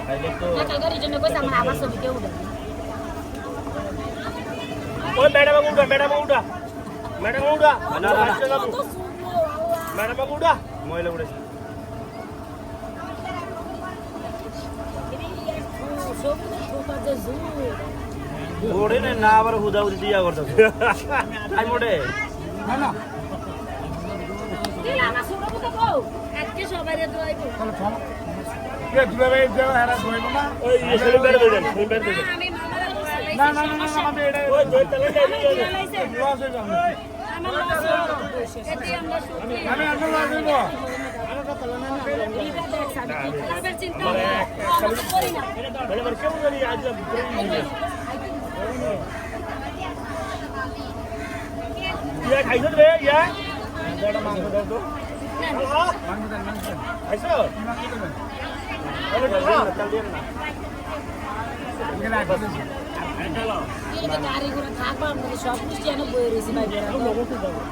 খাইলে তো টাকা গাড়ির জন্য কইছে আমার আবার ছবি কেউ উঠে ওই ম্যাডাম উঠা ম্যাডাম উঠা ম্যাডাম উঠা না না না ম্যাডাম উঠা মহিলা উঠেছে ওড়ে না আবার হুদা হুদি দিয়া করতেছে আই মোড়ে না না দিলা না সুরো তো কও আজকে সবাই রে দোয়াইবো কে দুলাভাই দেওয়া হারা ধইব না ওই সেলিম বের হয়ে যান সেলিম বের হয়ে যান আমি মামার কাছে না না না না আমি এটা ওই দুই তলে যাই লস হয়ে যাবে আমার লস এতে আমরা সুখী আমি আনন্দ লাগবে তারপর চিন্তা করি না মানে কেমন জানি আজ ইয়া খাইছ রে ইয়া বড় মাংস দাও তো খাইছ গাড়ি ঘোড়া থাকবো আমাদের সব কিছু যেন বয়ে রয়েছে ভাই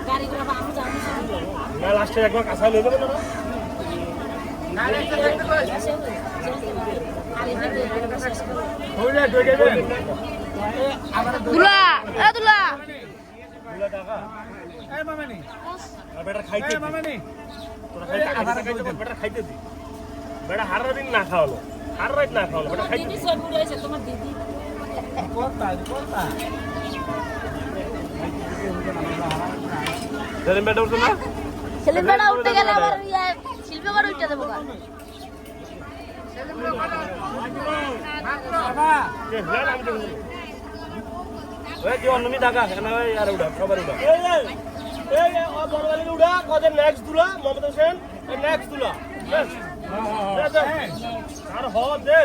গাড়ি ঘোড়া আমি যাবো না লাস্টে একবার কাঁচা লয়ে যাবে না দুলা এ দুলা দুলা টাকা এই মামানি আর বেটা খাইতে এই মামানি তোরা খাইতে বেটা খাইতে দি বেটা হারা দিন না খাওয়ালো হার রাত না খাওয়ালো বেটা খাইতে দিদি সব উড়েছে তোমার দিদি কোথা কোথা সেলিম বেটা উঠতো না ছেলে বেড়া উঠতে গেলে আবার শিল্পী করে উঠতে দেবো বাবা কে না আমি তো ওই যে অন্যমি টাকা এখানে আর উঠা সবার উঠা এই ও বড়বালি উড়া কদের নেক্সট দুলা মোহাম্মদ হোসেন নেক্সট দুলা আর হ দে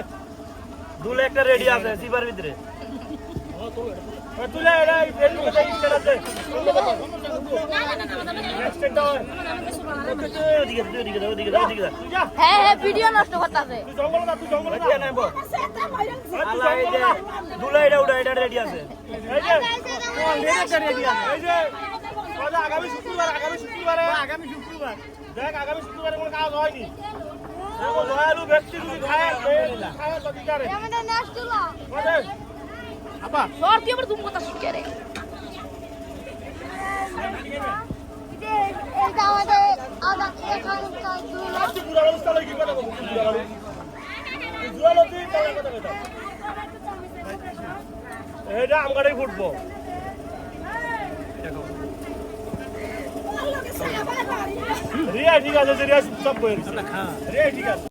দুলে একটা রেডি আছে সিবার ভিতরে তুলে এটা ফেসবুকে দেই ইনস্টাতে দে নেক্সট এটা ওদিকে হ্যাঁ হ্যাঁ ভিডিও নষ্ট করতেছে তুই জঙ্গলে না তুই জঙ্গলে না নেব আলা এই যে দুলে এটা উঠা এটা রেডি আছে এই যে এই যে কথা আগামী শুক্রবার দেখ আগামী শুক্রবারে কোনো কাজ হয়নি দয়ালু ব্যক্তি যদি খায় খায় তো দিকারে আবা সর কি আবার তুমি কথা শিখে রে এটা আমাদের এখানকার আজকে পুরো অবস্থা লাগে কি কথা বলছিস জুয়ালতি তাহলে কথা কইতা এটা আমগাড়ি ফুটবো রিয়া ঠিক আছে রিয়া সব বই রিয়া ঠিক আছে